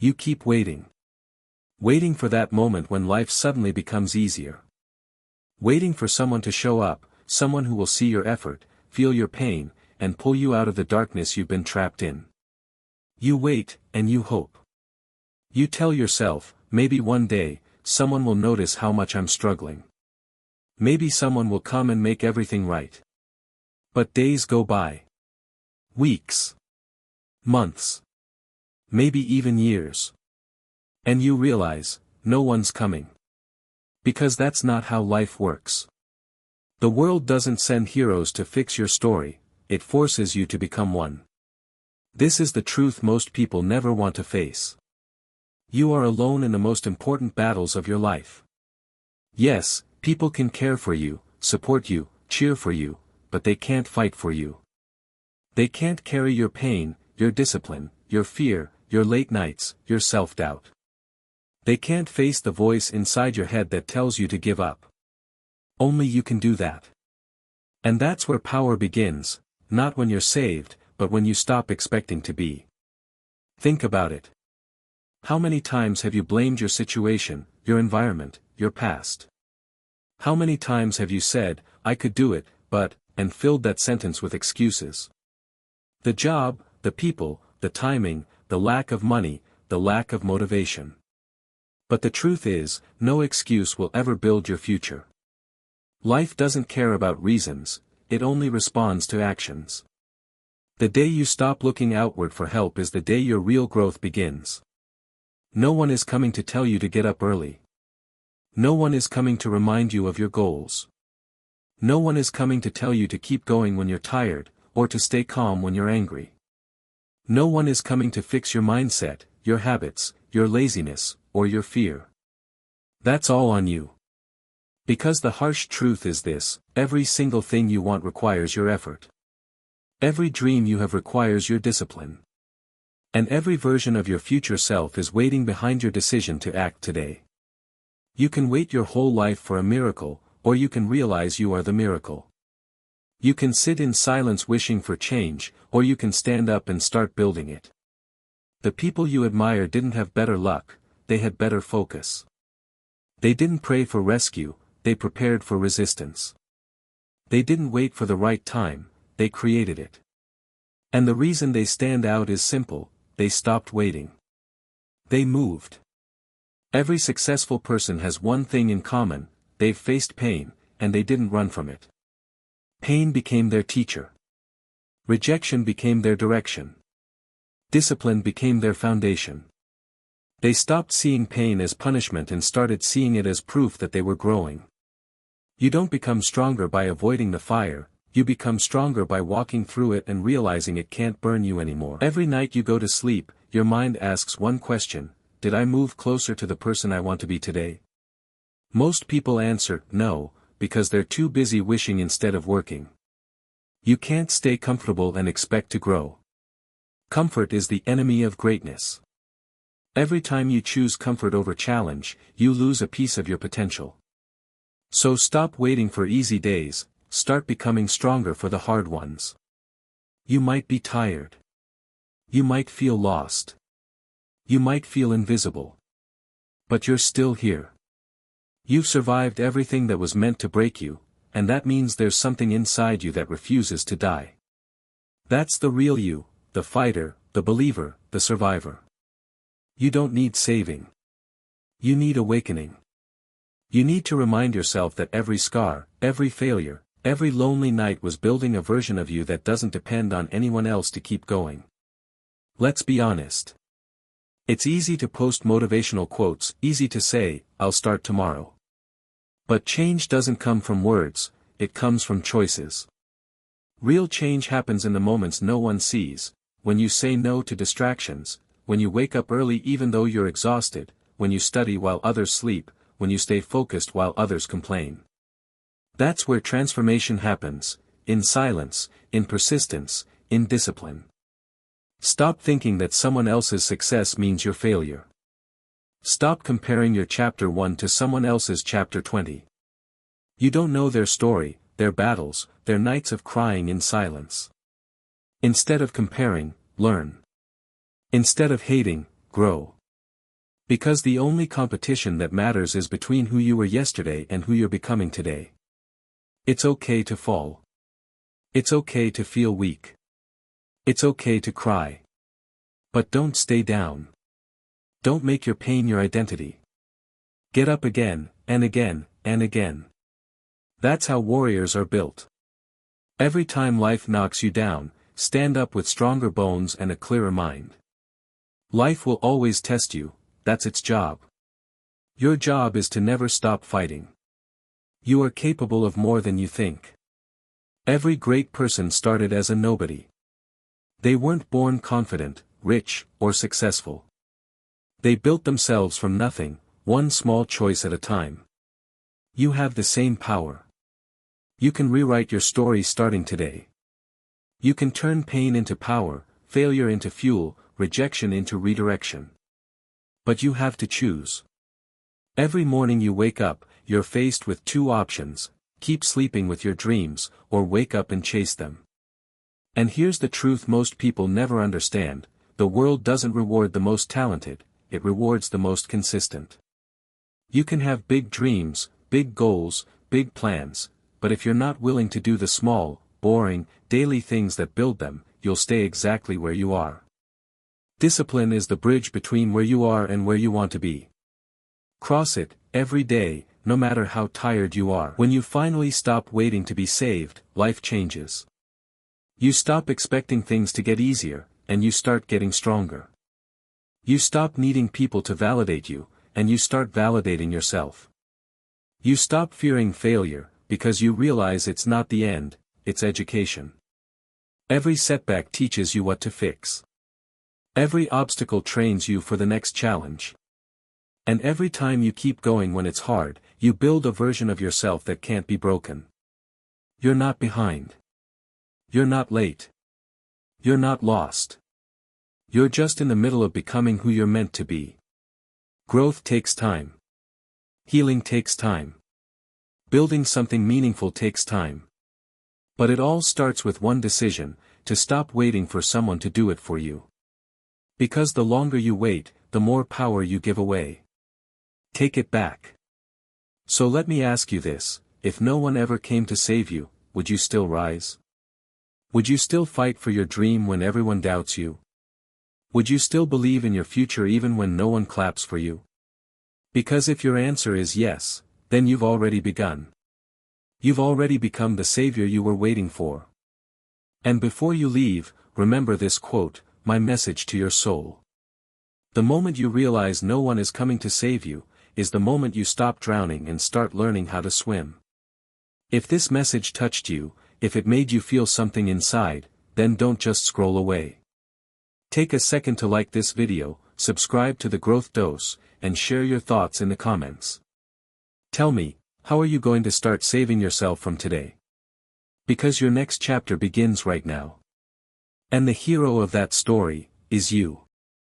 You keep waiting. Waiting for that moment when life suddenly becomes easier. Waiting for someone to show up, someone who will see your effort, feel your pain, and pull you out of the darkness you've been trapped in. You wait, and you hope. You tell yourself, maybe one day, someone will notice how much I'm struggling. Maybe someone will come and make everything right. But days go by. Weeks. Months. Maybe even years. And you realize, no one's coming. Because that's not how life works. The world doesn't send heroes to fix your story, it forces you to become one. This is the truth most people never want to face. You are alone in the most important battles of your life. Yes, people can care for you, support you, cheer for you, but they can't fight for you. They can't carry your pain, your discipline, your fear, your late nights, your self-doubt. They can't face the voice inside your head that tells you to give up. Only you can do that. And that's where power begins, not when you're saved, but when you stop expecting to be. Think about it. How many times have you blamed your situation, your environment, your past? How many times have you said, I could do it, but, and filled that sentence with excuses? The job, the people, the timing, the lack of money, the lack of motivation. But the truth is, no excuse will ever build your future. Life doesn't care about reasons, it only responds to actions. The day you stop looking outward for help is the day your real growth begins. No one is coming to tell you to get up early. No one is coming to remind you of your goals. No one is coming to tell you to keep going when you're tired, or to stay calm when you're angry. No one is coming to fix your mindset, your habits, your laziness, or your fear. That's all on you. Because the harsh truth is this, every single thing you want requires your effort. Every dream you have requires your discipline. And every version of your future self is waiting behind your decision to act today. You can wait your whole life for a miracle, or you can realize you are the miracle. You can sit in silence wishing for change, or you can stand up and start building it. The people you admire didn't have better luck, they had better focus. They didn't pray for rescue, they prepared for resistance. They didn't wait for the right time, they created it. And the reason they stand out is simple, they stopped waiting. They moved. Every successful person has one thing in common, they've faced pain, and they didn't run from it. Pain became their teacher. Rejection became their direction. Discipline became their foundation. They stopped seeing pain as punishment and started seeing it as proof that they were growing. You don't become stronger by avoiding the fire, you become stronger by walking through it and realizing it can't burn you anymore. Every night you go to sleep, your mind asks one question, did I move closer to the person I want to be today? Most people answer, no, because they're too busy wishing instead of working. You can't stay comfortable and expect to grow. Comfort is the enemy of greatness. Every time you choose comfort over challenge, you lose a piece of your potential. So stop waiting for easy days, start becoming stronger for the hard ones. You might be tired. You might feel lost. You might feel invisible. But you're still here. You've survived everything that was meant to break you, and that means there's something inside you that refuses to die. That's the real you, the fighter, the believer, the survivor. You don't need saving. You need awakening. You need to remind yourself that every scar, every failure, every lonely night was building a version of you that doesn't depend on anyone else to keep going. Let's be honest. It's easy to post motivational quotes, easy to say, I'll start tomorrow. But change doesn't come from words, it comes from choices. Real change happens in the moments no one sees, when you say no to distractions, when you wake up early even though you're exhausted, when you study while others sleep, when you stay focused while others complain. That's where transformation happens, in silence, in persistence, in discipline. Stop thinking that someone else's success means your failure. Stop comparing your chapter 1 to someone else's chapter 20. You don't know their story, their battles, their nights of crying in silence. Instead of comparing, learn. Instead of hating, grow. Because the only competition that matters is between who you were yesterday and who you're becoming today. It's okay to fall. It's okay to feel weak. It's okay to cry. But don't stay down. Don't make your pain your identity. Get up again, and again, and again. That's how warriors are built. Every time life knocks you down, stand up with stronger bones and a clearer mind. Life will always test you, that's its job. Your job is to never stop fighting. You are capable of more than you think. Every great person started as a nobody. They weren't born confident, rich, or successful. They built themselves from nothing, one small choice at a time. You have the same power. You can rewrite your story starting today. You can turn pain into power, failure into fuel, rejection into redirection. But you have to choose. Every morning you wake up, you're faced with two options: keep sleeping with your dreams, or wake up and chase them. And here's the truth most people never understand: the world doesn't reward the most talented, it rewards the most consistent. You can have big dreams, big goals, big plans, but if you're not willing to do the small, boring, daily things that build them, you'll stay exactly where you are. Discipline is the bridge between where you are and where you want to be. Cross it, every day, no matter how tired you are. When you finally stop waiting to be saved, life changes. You stop expecting things to get easier, and you start getting stronger. You stop needing people to validate you, and you start validating yourself. You stop fearing failure, because you realize it's not the end, it's education. Every setback teaches you what to fix. Every obstacle trains you for the next challenge. And every time you keep going when it's hard, you build a version of yourself that can't be broken. You're not behind. You're not late. You're not lost. You're just in the middle of becoming who you're meant to be. Growth takes time. Healing takes time. Building something meaningful takes time. But it all starts with one decision: to stop waiting for someone to do it for you. Because the longer you wait, the more power you give away. Take it back. So let me ask you this: if no one ever came to save you, would you still rise? Would you still fight for your dream when everyone doubts you? Would you still believe in your future even when no one claps for you? Because if your answer is yes, then you've already begun. You've already become the savior you were waiting for. And before you leave, remember this quote, my message to your soul. The moment you realize no one is coming to save you, is the moment you stop drowning and start learning how to swim. If this message touched you, if it made you feel something inside, then don't just scroll away. Take a second to like this video, subscribe to The Growth Dose, and share your thoughts in the comments. Tell me, how are you going to start saving yourself from today? Because your next chapter begins right now. And the hero of that story is you.